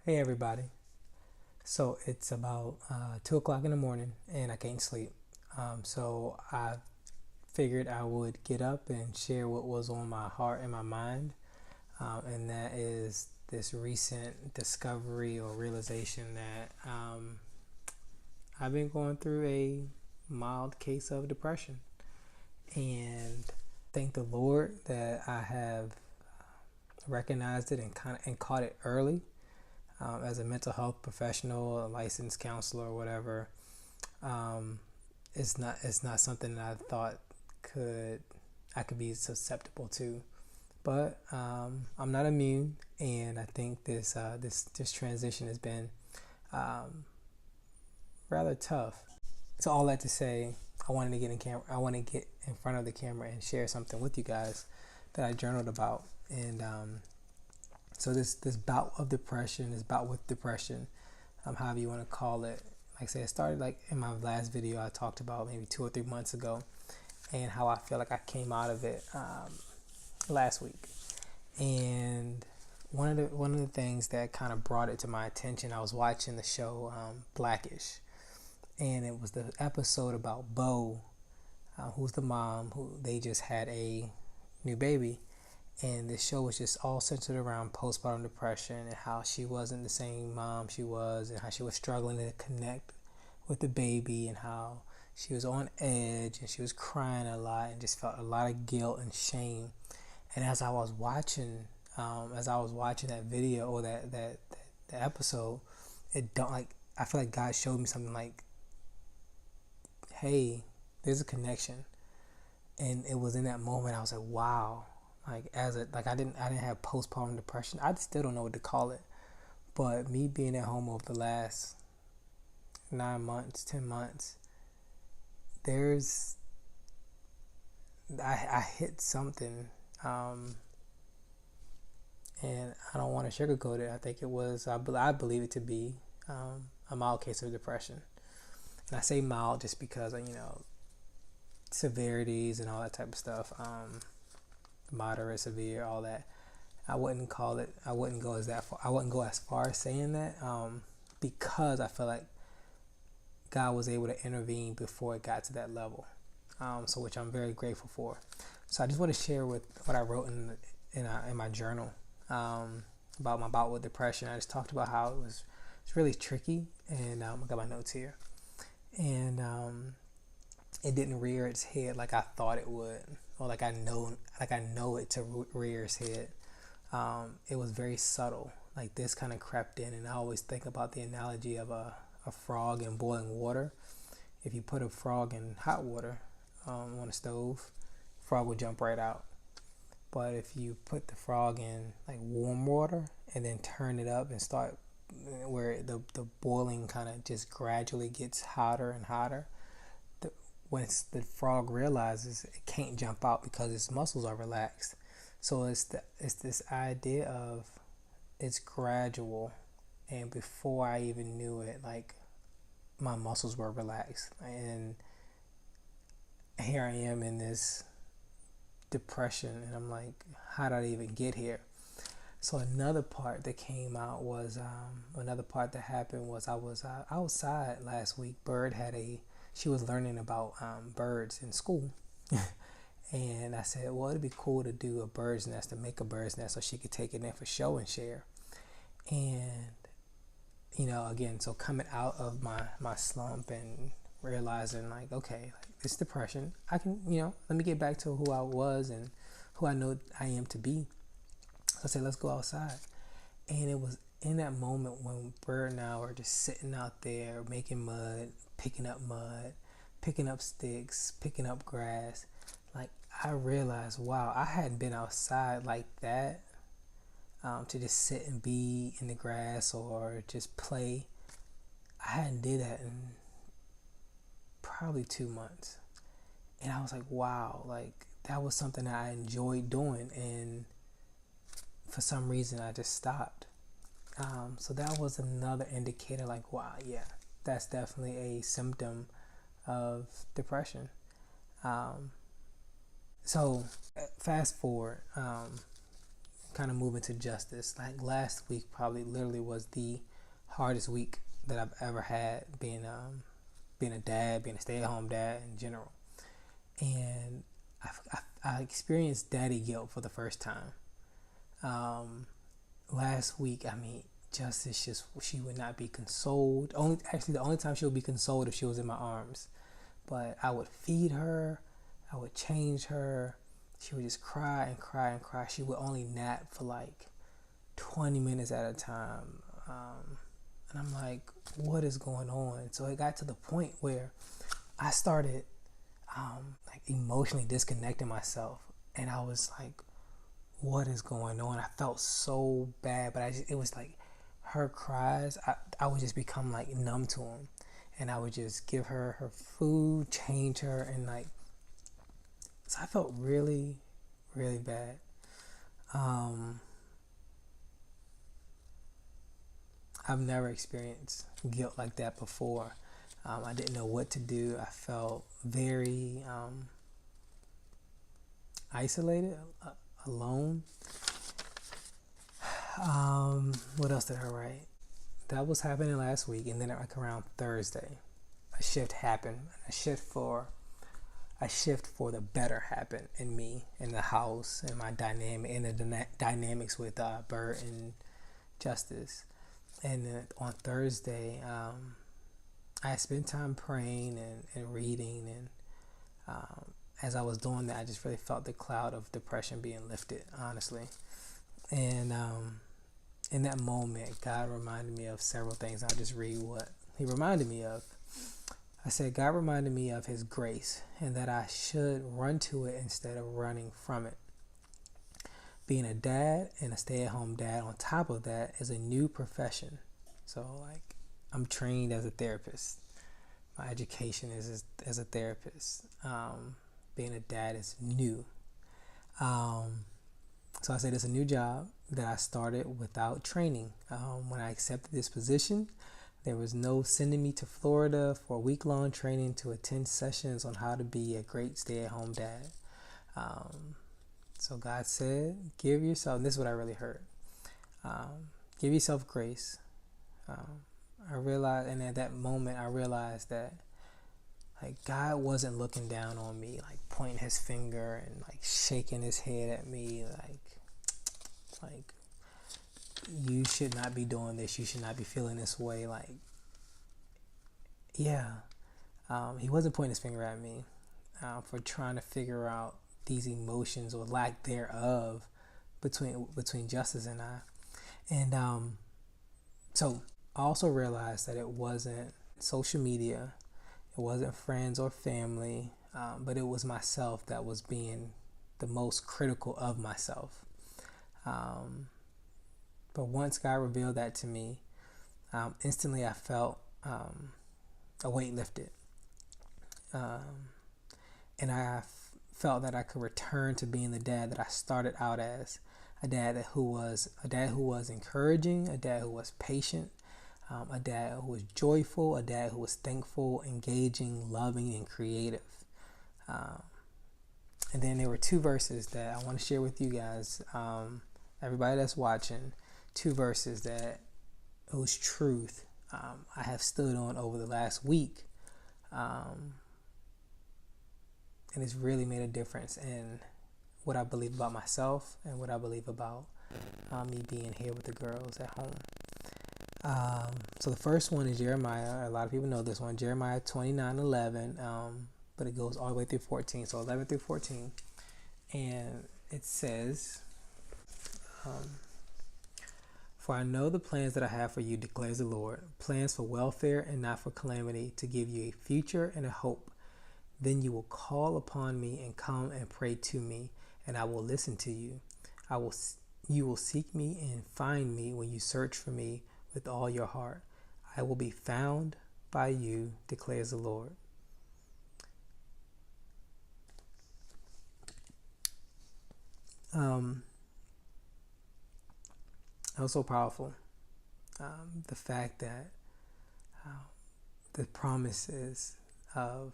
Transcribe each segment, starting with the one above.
Hey everybody. So it's about 2 o'clock in the morning and I can't sleep. So I figured I would get up and share what was on my heart and my mind. And that is this recent discovery or realization that I've been going through a mild case of depression. And thank the Lord that I have recognized it and caught it early. As a mental health professional, a licensed counselor, or whatever, um, it's not something that I thought could I could be susceptible to. But I'm not immune, and I think this transition has been um, rather tough. So all that to say, I wanted to get in camera. I want to get in front of the camera and share something with you guys that I journaled about, and so this bout of depression, this bout with depression, however you want to call it. Like I said, it started like in my last video I talked about maybe 2 or 3 months ago, and how I feel like I came out of it last week. And one of the things that kind of brought it to my attention, I was watching the show Blackish, and it was the episode about Bout, who's the mom who they just had a new baby, and the show was just all centered around postpartum depression and how she wasn't the same mom she was, and how she was struggling to connect with the baby, and how she was on edge and she was crying a lot and just felt a lot of guilt and shame. And as I was watching that video or that the episode, it don't like I feel like God showed me something like, hey, there's a connection. And it was in that moment I was like, wow. Like I didn't have postpartum depression. I still don't know what to call it. But me being at home over the last 9 months, 10 months, there's I hit something, and I don't want to sugarcoat it. I think it was I believe it to be a mild case of depression. And I say mild just because severities and all that type of stuff, moderate, severe, all that. I wouldn't call it. I wouldn't go as that far. I wouldn't go as far as saying that, because I feel like God was able to intervene before it got to that level. So which I'm very grateful for. So I just want to share with what I wrote in my journal, about my bout with depression. I just talked about how it's really tricky, and I got my notes here, and it didn't rear its head like I thought it would, or like I know it to rear its head. It was very subtle. Like this kind of crept in, and I always think about the analogy of a frog in boiling water. If you put a frog in hot water on a stove, frog will jump right out. But if you put the frog in like warm water and then turn it up and start where the boiling kind of just gradually gets hotter and hotter, once the frog realizes it can't jump out because its muscles are relaxed. So it's this idea of it's gradual, and before I even knew it, like my muscles were relaxed, and here I am in this depression, and I'm like, how did I even get here? So another part that came out was another part that happened was I was outside last week. She was learning about birds in school. And I said, well, it'd be cool to do a bird's nest, to make a bird's nest so she could take it in for show and share. And again, so coming out of my slump and realizing like, okay, like this depression, I can, let me get back to who I was and who I know I am to be. So I said, let's go outside. And it was in that moment when Bird and I were just sitting out there making mud, picking up sticks, picking up grass. Like I realized, wow, I hadn't been outside like that, to just sit and be in the grass or just play. I hadn't did that in probably 2 months. And I was like, wow, like that was something that I enjoyed doing, and for some reason I just stopped. So that was another indicator, like, wow, yeah, that's definitely a symptom of depression. So fast forward, kind of move into justice. Like last week probably literally was the hardest week that I've ever had, being a dad, being a stay-at-home dad in general. And I experienced daddy guilt for the first time. Last week, I mean, Justice she would not be consoled. The only time she would be consoled if she was in my arms. But I would feed her, I would change her. She would just cry and cry and cry. She would only nap for like 20 minutes at a time. And I'm like, what is going on? So it got to the point where I started like emotionally disconnecting myself. And I was like, what is going on? I felt so bad, but it was like her cries, I would just become like numb to them. And I would just give her her food, change her, and like, so I felt really, really bad. I've never experienced guilt like that before. I didn't know what to do. I felt very isolated, alone. What else did I write? That was happening last week, and then like around Thursday, a shift happened. A shift for the better happened in me, in the house, and my dynamic, and the dynamics with Bert and Justice. And then on Thursday, I spent time praying and reading, and as I was doing that, I just really felt the cloud of depression being lifted, honestly. And in that moment, God reminded me of several things. I'll just read what He reminded me of. I said, God reminded me of His grace and that I should run to it instead of running from it. Being a dad and a stay-at-home dad on top of that is a new profession. So like, I'm trained as a therapist. My education is as a therapist. Being a dad is new. So I said it's a new job that I started without training. When I accepted this position, there was no sending me to Florida for a week-long training to attend sessions on how to be a great stay-at-home dad. So God said, give yourself, and this is what I really heard, give yourself grace. I realized, and at that moment, I realized that like God wasn't looking down on me, like pointing His finger and like shaking His head at me, like you should not be doing this, you should not be feeling this way. Like, yeah, He wasn't pointing His finger at me for trying to figure out these emotions or lack thereof between Justice and I. And so I also realized that it wasn't social media, it wasn't friends or family, but it was myself that was being the most critical of myself. But once God revealed that to me, instantly I felt a weight lifted. And I felt that I could return to being the dad that I started out as, a dad who was encouraging, a dad who was patient, a dad who was joyful, a dad who was thankful, engaging, loving, and creative. And then there were two verses that I want to share with you guys, everybody that's watching, two verses that it was truth I have stood on over the last week. And it's really made a difference in what I believe about myself and what I believe about me being here with the girls at home. So the first one is Jeremiah. A lot of people know this one, Jeremiah 29:11, but it goes all the way through 14. So 11 through 14. And it says, for I know the plans that I have for you, declares the Lord, plans for welfare and not for calamity, to give you a future and a hope. Then you will call upon me and come and pray to me, and I will listen to you. You will seek me and find me when you search for me with all your heart. I will be found by you, declares the Lord. That was so powerful. The fact that the promises of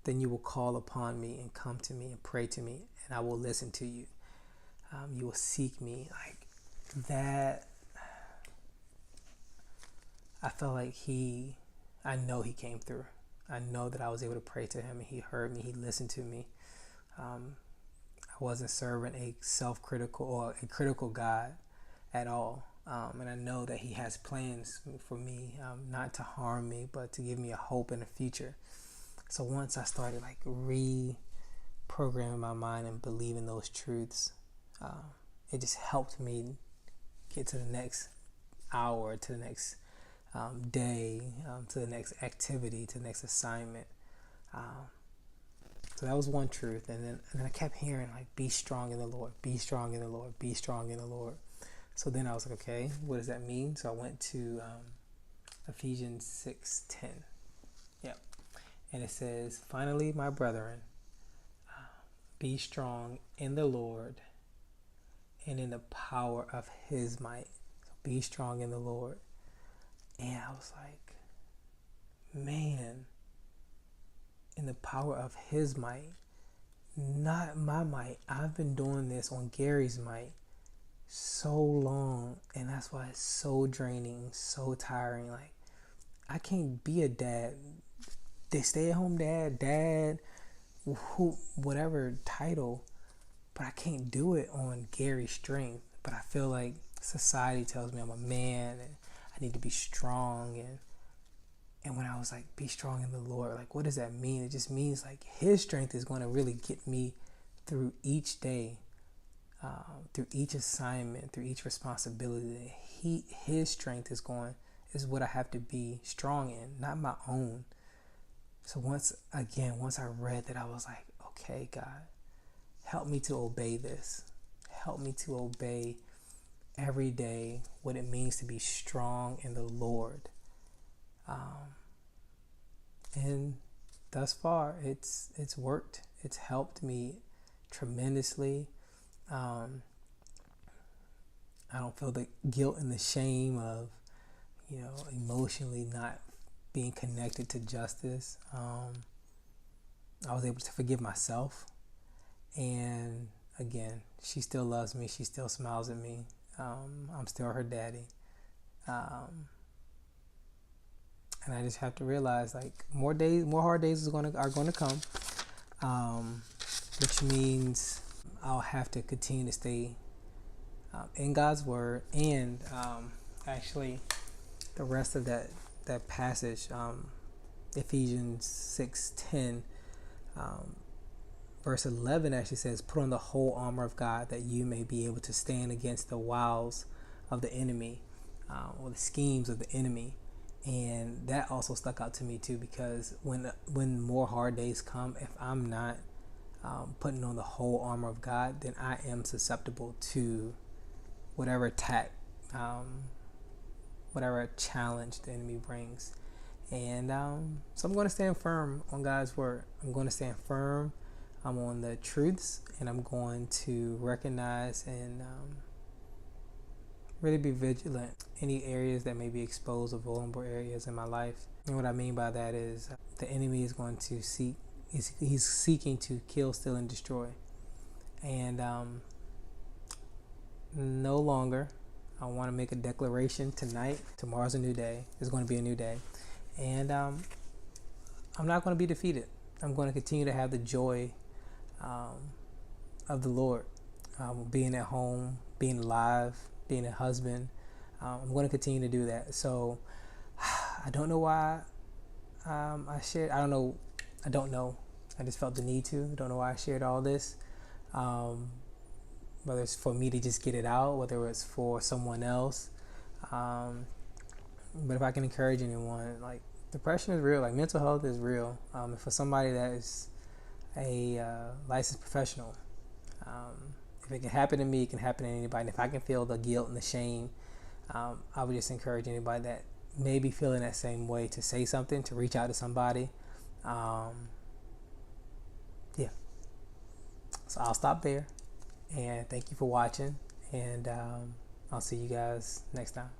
then you will call upon me and come to me and pray to me, and I will listen to you. You will seek me. Like, that I felt like I know he came through. I know that I was able to pray to him and he heard me, he listened to me. I wasn't serving a self-critical or a critical God at all. And I know that he has plans for me, not to harm me, but to give me a hope in the future. So once I started like reprogramming my mind and believing those truths, it just helped me get to the next hour, to the next day, to the next activity, to the next assignment. So that was one truth. And then I kept hearing like, be strong in the Lord, be strong in the Lord, be strong in the Lord. So then I was like, okay, what does that mean? So I went to Ephesians 6:10. Yep. And it says, finally, my brethren, be strong in the Lord and in the power of his might. So be strong in the Lord. And I was like, man, in the power of his might, not my might. I've been doing this on Gary's might so long, and that's why it's so draining, so tiring. Like, I can't be a dad, they stay at home dad, whatever title, but I can't do it on Gary's strength. But I feel like society tells me I'm a man and I need to be strong. And when I was like, be strong in the Lord, like, what does that mean? It just means like his strength is going to really get me through each day, through each assignment, through each responsibility. His strength is what I have to be strong in, not my own. So once I read that, I was like, okay, God, help me to obey this. Help me to obey every day what it means to be strong in the Lord. And thus far, it's worked. It's helped me tremendously. I don't feel the guilt and the shame of, emotionally not being connected to justice. I was able to forgive myself. And again, she still loves me. She still smiles at me. I'm still her daddy. And I just have to realize, like, more hard days are going to come, which means I'll have to continue to stay in God's word. And actually, the rest of that passage, Ephesians 6:10, verse 11 actually says, "Put on the whole armor of God, that you may be able to stand against the wiles of the enemy, or the schemes of the enemy." And that also stuck out to me too, because when more hard days come, if I'm not putting on the whole armor of God, then I am susceptible to whatever attack, whatever challenge the enemy brings. And so I'm going to stand firm on God's word. I'm going to stand firm. I'm on the truths, and I'm going to recognize and really be vigilant. Any areas that may be exposed or vulnerable areas in my life. And what I mean by that is the enemy is going to he's seeking to kill, steal, and destroy. And no longer, I want to make a declaration tonight. Tomorrow's a new day. It's going to be a new day. And I'm not going to be defeated. I'm going to continue to have the joy of the Lord. Being at home, being alive, being a husband. I'm going to continue to do that. So I don't know why I shared. I don't know. I just felt the need to. I don't know why I shared all this. Whether it's for me to just get it out, whether it's for someone else. But if I can encourage anyone, like, depression is real. Like, mental health is real. And for somebody that is a licensed professional, if it can happen to me, it can happen to anybody. And if I can feel the guilt and the shame, I would just encourage anybody that may be feeling that same way to say something, to reach out to somebody. Yeah. So I'll stop there. And thank you for watching. And I'll see you guys next time.